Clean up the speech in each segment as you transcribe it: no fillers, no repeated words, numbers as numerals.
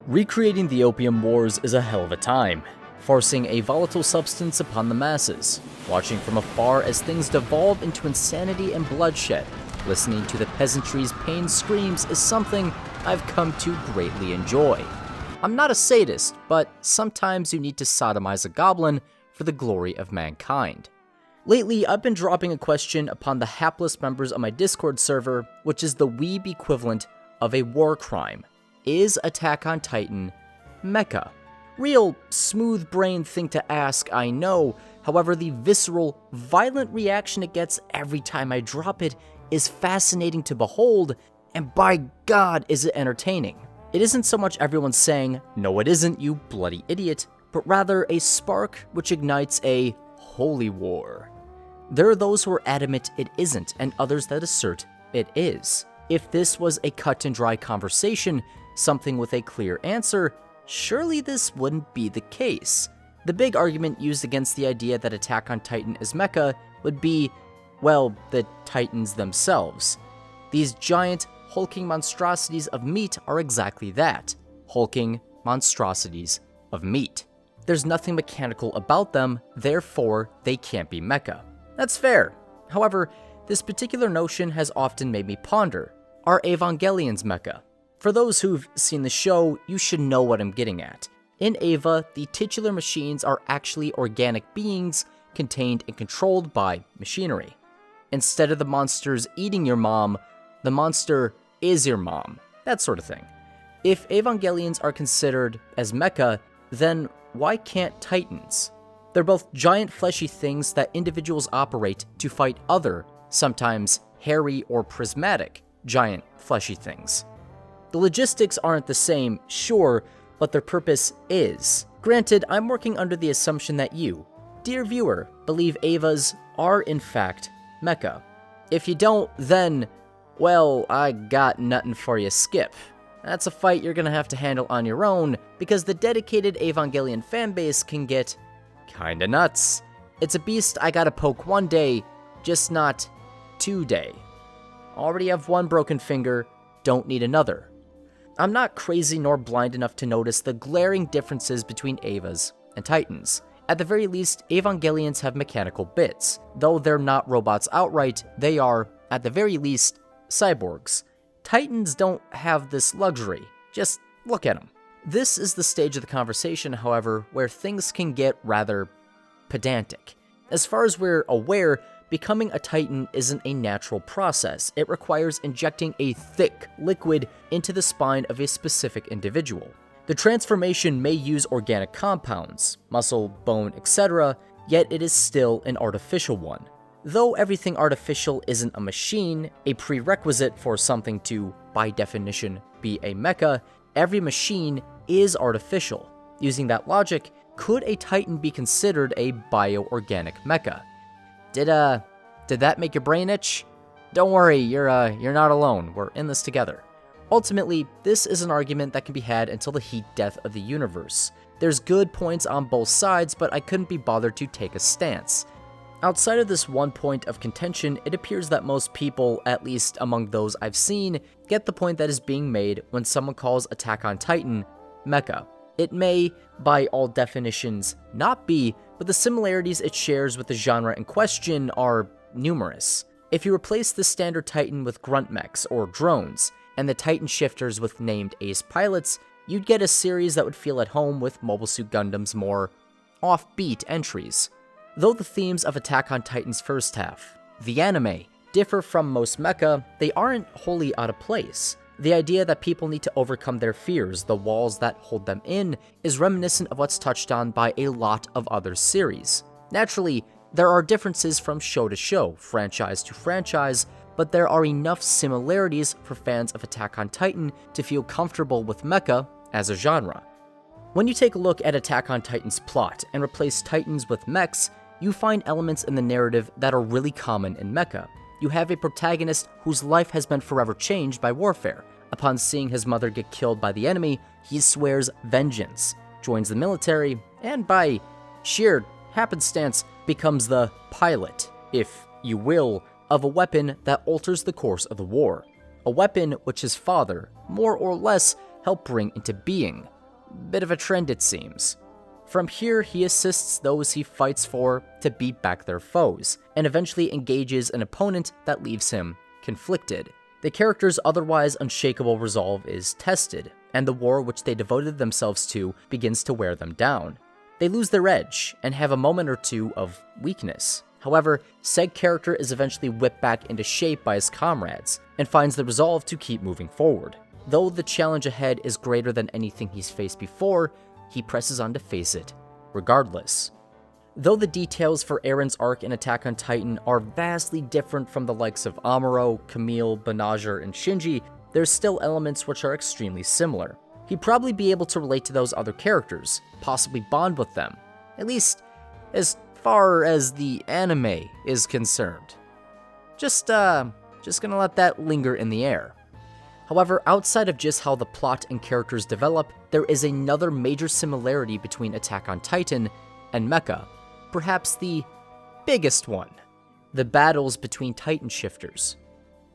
Recreating the Opium Wars is a hell of a time, forcing a volatile substance upon the masses, watching from afar as things devolve into insanity and bloodshed. Listening to the peasantry's pain screams is something I've come to greatly enjoy. I'm not a sadist, but sometimes you need to sodomize a goblin for the glory of mankind. Lately, I've been dropping a question upon the hapless members of my Discord server, which is the weeb equivalent of a war crime. Is Attack on Titan mecha? Real smooth-brained thing to ask, I know. However, the visceral, violent reaction it gets every time I drop it is fascinating to behold, and by God is it entertaining. It isn't so much everyone saying, "No it isn't, you bloody idiot," but rather a spark which ignites a holy war. There are those who are adamant it isn't, and others that assert it is. If this was a cut-and-dry conversation, something with a clear answer, surely this wouldn't be the case. The big argument used against the idea that Attack on Titan is mecha would be, well, the Titans themselves. These giant, hulking monstrosities of meat are exactly that, hulking monstrosities of meat. There's nothing mechanical about them, therefore they can't be mecha. That's fair. However, this particular notion has often made me ponder, are Evangelions mecha? For those who've seen the show, you should know what I'm getting at. In Eva, the titular machines are actually organic beings contained and controlled by machinery. Instead of the monsters eating your mom, the monster is your mom, that sort of thing. If Evangelions are considered as mecha, then why can't Titans? They're both giant fleshy things that individuals operate to fight other, sometimes hairy or prismatic, giant fleshy things. The logistics aren't the same, sure, but their purpose is. Granted, I'm working under the assumption that you, dear viewer, believe Evas are in fact mecha. If you don't, then, well, I got nothing for you, Skip. That's a fight you're gonna have to handle on your own, because the dedicated Evangelion fanbase can get kinda nuts. It's a beast I gotta poke one day, just not today. Already have one broken finger, don't need another. I'm not crazy nor blind enough to notice the glaring differences between Evas and Titans. At the very least, Evangelions have mechanical bits. Though they're not robots outright, they are, at the very least, cyborgs. Titans don't have this luxury. Just look at them. This is the stage of the conversation, however, where things can get rather pedantic. As far as we're aware, becoming a Titan isn't a natural process. It requires injecting a thick liquid into the spine of a specific individual. The transformation may use organic compounds, muscle, bone, etc., yet it is still an artificial one. Though everything artificial isn't a machine, a prerequisite for something to, by definition, be a mecha, every machine is artificial. Using that logic, could a Titan be considered a bioorganic mecha? Did that make your brain itch? Don't worry, you're not alone. We're in this together. Ultimately, this is an argument that can be had until the heat death of the universe. There's good points on both sides, but I couldn't be bothered to take a stance. Outside of this one point of contention, it appears that most people, at least among those I've seen, get the point that is being made when someone calls Attack on Titan mecha. It may, by all definitions, not be, but the similarities it shares with the genre in question are numerous. If you replace the standard Titan with grunt mechs or drones, and the Titan shifters with named ace pilots, you'd get a series that would feel at home with Mobile Suit Gundam's more offbeat entries. Though the themes of Attack on Titan's first half, the anime, differ from most mecha, they aren't wholly out of place. The idea that people need to overcome their fears, the walls that hold them in, is reminiscent of what's touched on by a lot of other series. Naturally, there are differences from show to show, franchise to franchise, but there are enough similarities for fans of Attack on Titan to feel comfortable with mecha as a genre. When you take a look at Attack on Titan's plot and replace Titans with mechs, you find elements in the narrative that are really common in mecha. You have a protagonist whose life has been forever changed by warfare. Upon seeing his mother get killed by the enemy, he swears vengeance, joins the military, and by sheer happenstance becomes the pilot, if you will, of a weapon that alters the course of the war. A weapon which his father, more or less, helped bring into being. bit of a trend it seems. From here, he assists those he fights for to beat back their foes, and eventually engages an opponent that leaves him conflicted. The character's otherwise unshakable resolve is tested, and the war which they devoted themselves to begins to wear them down. They lose their edge, and have a moment or two of weakness. However, said character is eventually whipped back into shape by his comrades, and finds the resolve to keep moving forward. Though the challenge ahead is greater than anything he's faced before, he presses on to face it, regardless. Though the details for Eren's arc in Attack on Titan are vastly different from the likes of Amuro, Camille, Banagher, and Shinji, there's still elements which are extremely similar. He'd probably be able to relate to those other characters, possibly bond with them, at least as far as the anime is concerned. Just gonna let that linger in the air. However, outside of just how the plot and characters develop, there is another major similarity between Attack on Titan and Mecha, perhaps the biggest one: the battles between Titan shifters.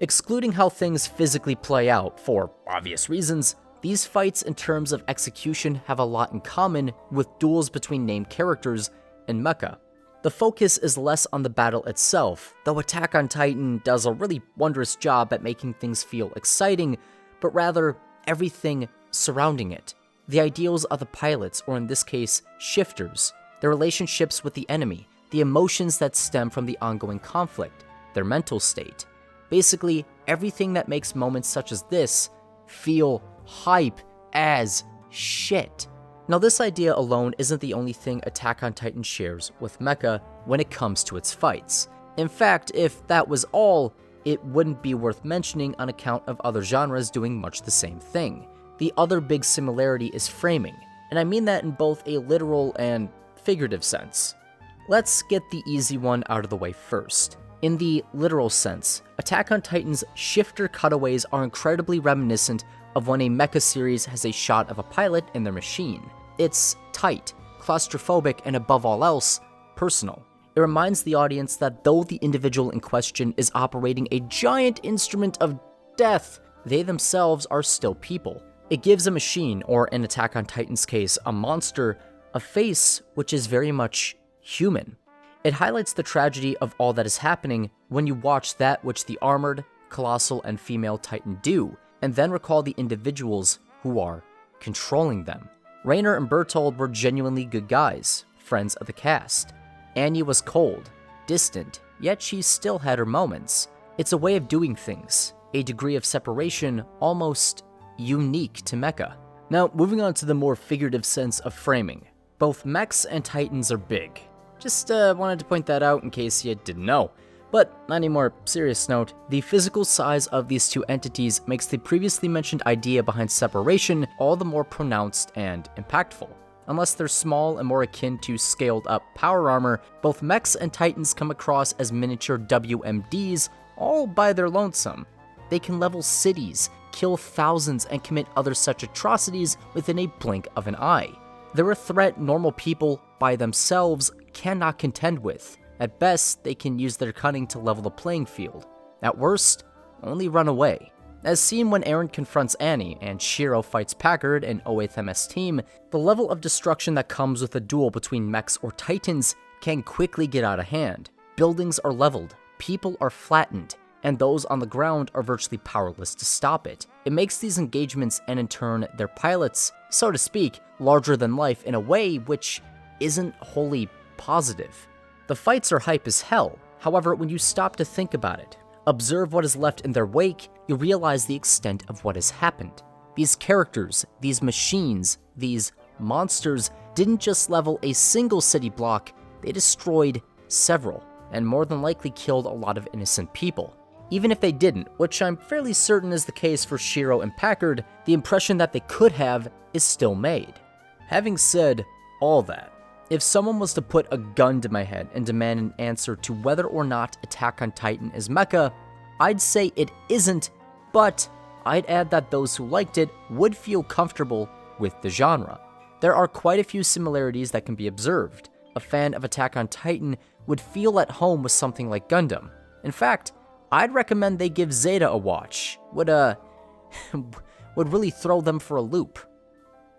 Excluding how things physically play out, for obvious reasons, these fights in terms of execution have a lot in common with duels between named characters in Mecha. The focus is less on the battle itself, though Attack on Titan does a really wondrous job at making things feel exciting, but rather everything surrounding it. The ideals of the pilots, or in this case, shifters, their relationships with the enemy, the emotions that stem from the ongoing conflict, their mental state. Basically, everything that makes moments such as this feel hype as shit. Now, this idea alone isn't the only thing Attack on Titan shares with Mecha when it comes to its fights. In fact, if that was all, it wouldn't be worth mentioning on account of other genres doing much the same thing. The other big similarity is framing, and I mean that in both a literal and figurative sense. Let's get the easy one out of the way first. In the literal sense, Attack on Titan's shifter cutaways are incredibly reminiscent of when a mecha series has a shot of a pilot in their machine. It's tight, claustrophobic, and above all else, personal. It reminds the audience that though the individual in question is operating a giant instrument of death, they themselves are still people. It gives a machine, or in Attack on Titan's case, a monster, a face which is very much human. It highlights the tragedy of all that is happening when you watch that which the armored, colossal, and female Titan do, and then recall the individuals who are controlling them. Rainer and Bertold were genuinely good guys, friends of the cast. Annie was cold, distant, yet she still had her moments. It's a way of doing things, a degree of separation almost unique to Mecha. Now, moving on to the more figurative sense of framing. Both mechs and Titans are big. Just wanted to point that out in case you didn't know. But on any more serious note, the physical size of these two entities makes the previously mentioned idea behind separation all the more pronounced and impactful. Unless they're small and more akin to scaled up power armor, both mechs and Titans come across as miniature WMDs all by their lonesome. They can level cities, kill thousands, and commit other such atrocities within a blink of an eye. They're a threat normal people by themselves cannot contend with. At best, they can use their cunning to level the playing field. At worst, only run away. As seen when Eren confronts Annie and Shiro fights Packard and 08th MS team, the level of destruction that comes with a duel between mechs or Titans can quickly get out of hand. Buildings are leveled, people are flattened, and those on the ground are virtually powerless to stop it. It makes these engagements, and in turn their pilots, so to speak, larger than life in a way which isn't wholly positive. The fights are hype as hell, however, when you stop to think about it, observe what is left in their wake, you realize the extent of what has happened. These characters, these machines, these monsters didn't just level a single city block, they destroyed several, and more than likely killed a lot of innocent people. Even if they didn't, which I'm fairly certain is the case for Shiro and Packard, the impression that they could have is still made. Having said all that, if someone was to put a gun to my head and demand an answer to whether or not Attack on Titan is mecha, I'd say it isn't, but I'd add that those who liked it would feel comfortable with the genre. There are quite a few similarities that can be observed. A fan of Attack on Titan would feel at home with something like Gundam. In fact, I'd recommend they give Zeta a watch. Would really throw them for a loop.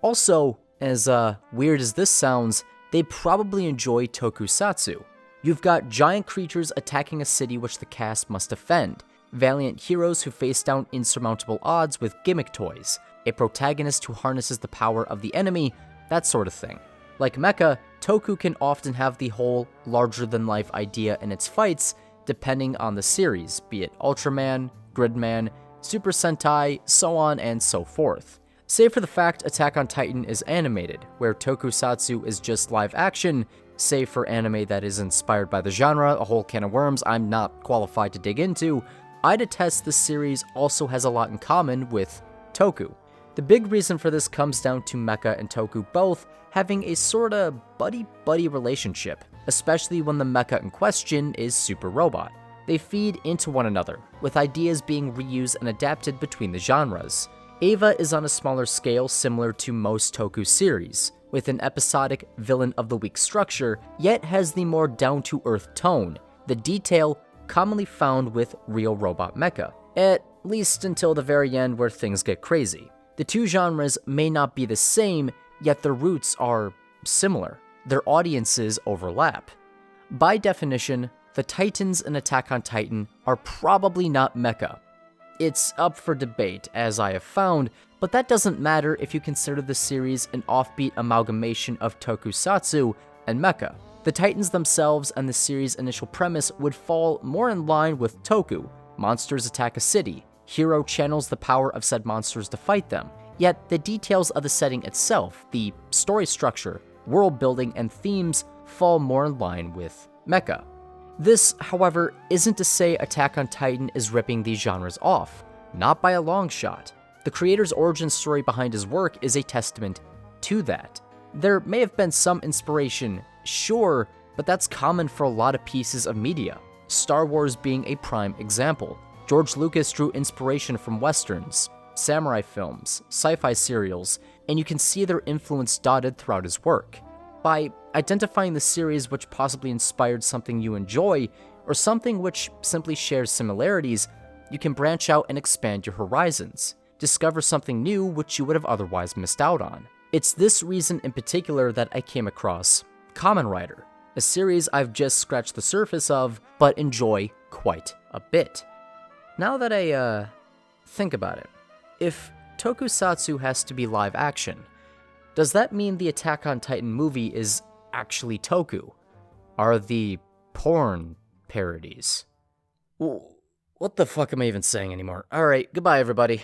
Also, As weird as this sounds, they probably enjoy tokusatsu. You've got giant creatures attacking a city which the cast must defend, valiant heroes who face down insurmountable odds with gimmick toys, a protagonist who harnesses the power of the enemy, that sort of thing. Like Mecha, Toku can often have the whole larger-than-life idea in its fights, depending on the series, be it Ultraman, Gridman, Super Sentai, so on and so forth. Save for the fact Attack on Titan is animated, where tokusatsu is just live action, save for anime that is inspired by the genre, a whole can of worms I'm not qualified to dig into, I'd attest this series also has a lot in common with Toku. The big reason for this comes down to Mecha and Toku both having a sorta buddy-buddy relationship, especially when the mecha in question is Super Robot. They feed into one another, with ideas being reused and adapted between the genres. Eva is on a smaller scale similar to most Toku series, with an episodic villain of the week structure, yet has the more down-to-earth tone, the detail commonly found with real robot mecha, at least until the very end where things get crazy. The two genres may not be the same, yet their roots are similar. Their audiences overlap. By definition, the Titans in Attack on Titan are probably not mecha. It's up for debate, as I have found, but that doesn't matter if you consider the series an offbeat amalgamation of tokusatsu and mecha. The Titans themselves and the series' initial premise would fall more in line with Toku. Monsters attack a city. Hero channels the power of said monsters to fight them. Yet the details of the setting itself, the story structure, world building, and themes fall more in line with mecha. This, however, isn't to say Attack on Titan is ripping these genres off. Not by a long shot. The creator's origin story behind his work is a testament to that. There may have been some inspiration, sure, but that's common for a lot of pieces of media, Star Wars being a prime example. George Lucas drew inspiration from westerns, samurai films, sci-fi serials, and you can see their influence dotted throughout his work. By identifying the series which possibly inspired something you enjoy, or something which simply shares similarities, you can branch out and expand your horizons, discover something new which you would have otherwise missed out on. It's this reason in particular that I came across Kamen Rider, a series I've just scratched the surface of, but enjoy quite a bit. Now that I think about it, if tokusatsu has to be live action, does that mean the Attack on Titan movie is actually Toku? Are the porn parodies? What the fuck am I even saying anymore? Alright, goodbye everybody.